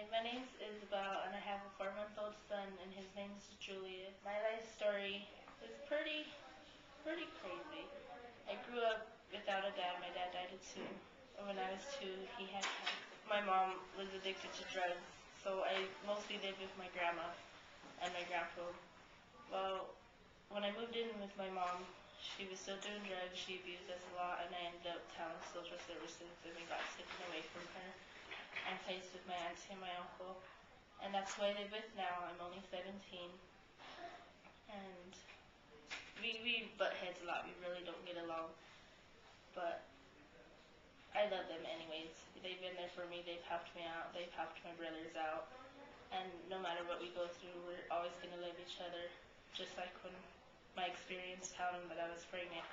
Hi, my name's Isabel, and I have a 4-month-old son, and his name's Julius. My life story is pretty crazy. I grew up without a dad. My dad died at 2. And when I was 2, he had cancer. My mom was addicted to drugs, so I mostly lived with my grandma and my grandpa. Well, when I moved in with my mom, she was still doing drugs. She abused us a lot, and I ended up telling social services, and we got taken away from her and placed with my auntie and my uncle. And that's who I live with now. I'm only 17. And we butt heads a lot. We really don't get along. But I love them anyways. They've been there for me. They've helped me out. They've helped my brothers out. And no matter what we go through, we're always going to love each other. Just like when my experience telling them that I was pregnant.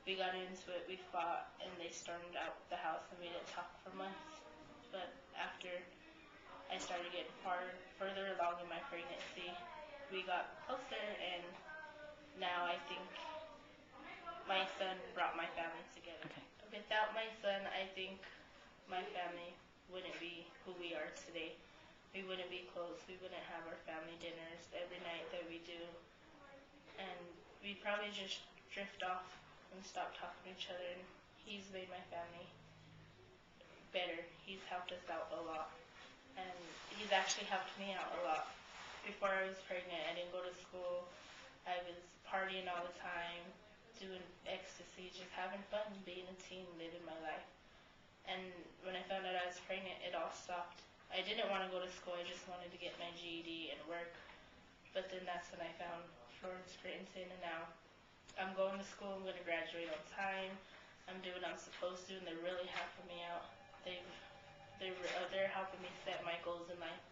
We got into it, we fought, and they stormed out the house and we didn't talk for months. But after I started getting further along in my pregnancy, we got closer, and now I think my son brought my family together. Okay. Without my son, I think my family wouldn't be who we are today. We wouldn't be close. We wouldn't have our family dinners every night that we do. And we'd probably just drift off and stop talking to each other. And he's made my family better. He's helped us out a lot. And he's actually helped me out a lot. Before I was pregnant, I didn't go to school. I was partying all the time, doing ecstasy, just having fun, being a teen, living my life. And when I found out I was pregnant, it all stopped. I didn't want to go to school. I just wanted to get my GED and work. But then that's when I found Florence Crittenton, and now I'm going to school. I'm going to graduate on time. I'm doing what I'm supposed to, and they're really helping me out. They're helping me set my goals in life,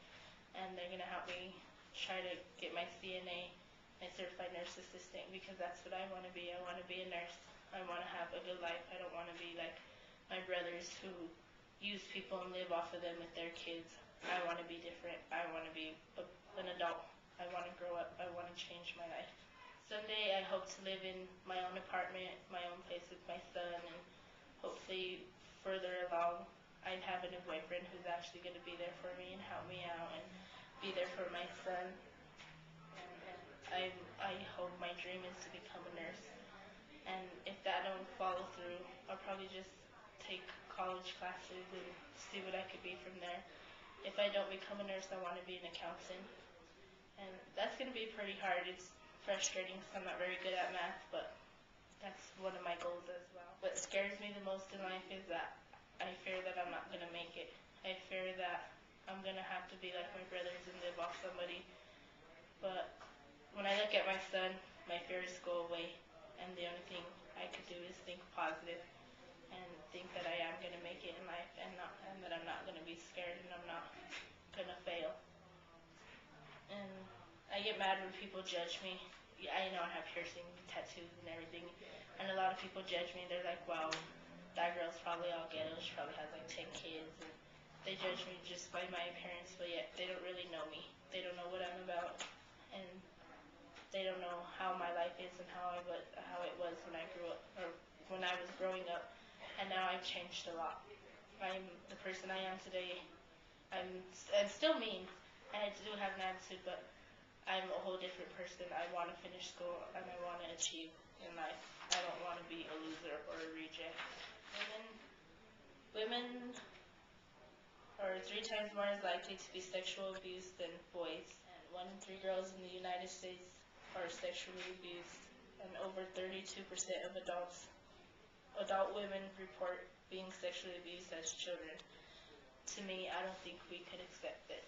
and they're going to help me try to get my CNA, my certified nurse assistant, because that's what I want to be. I want to be a nurse. I want to have a good life. I don't want to be like my brothers who use people and live off of them with their kids. I want to be different. I want to be an adult. I want to grow up. I want to change my life. Someday I hope to live in my own apartment, my own place with my son, and hopefully further along I'd have a new boyfriend who's actually going to be there for me and help me out and be there for my son. And I hope my dream is to become a nurse. And if that don't follow through, I'll probably just take college classes and see what I could be from there. If I don't become a nurse, I want to be an accountant. And that's going to be pretty hard. It's frustrating because I'm not very good at math, but that's one of my goals as well. What scares me the most in life is that I fear that I'm not going to make it. I fear that I'm going to have to be like my brothers and live off somebody. But when I look at my son, my fears go away, and the only thing I could do is think positive and think that I am going to make it in life, and that I'm not going to be scared, and I'm not going to fail. And I get mad when people judge me. I know I have piercings, tattoos, and everything, and a lot of people judge me. They're like, wow, that girl's probably all ghetto. She probably has like 10 kids. And they judge me just by my appearance, but yet they don't really know me. They don't know what I'm about, and they don't know how my life is and how it was when I grew up, or when I was growing up. And now I've changed a lot. I'm the person I am today. I'm still mean, and I do have an attitude, but I'm a whole different person. I want to finish school, and I want to achieve in life. I don't want to be a loser or a reject. Women are 3 times more likely to be sexually abused than boys. And 1 in 3 girls in the United States are sexually abused, and over 32% of adult women report being sexually abused as children. To me, I don't think we could accept this.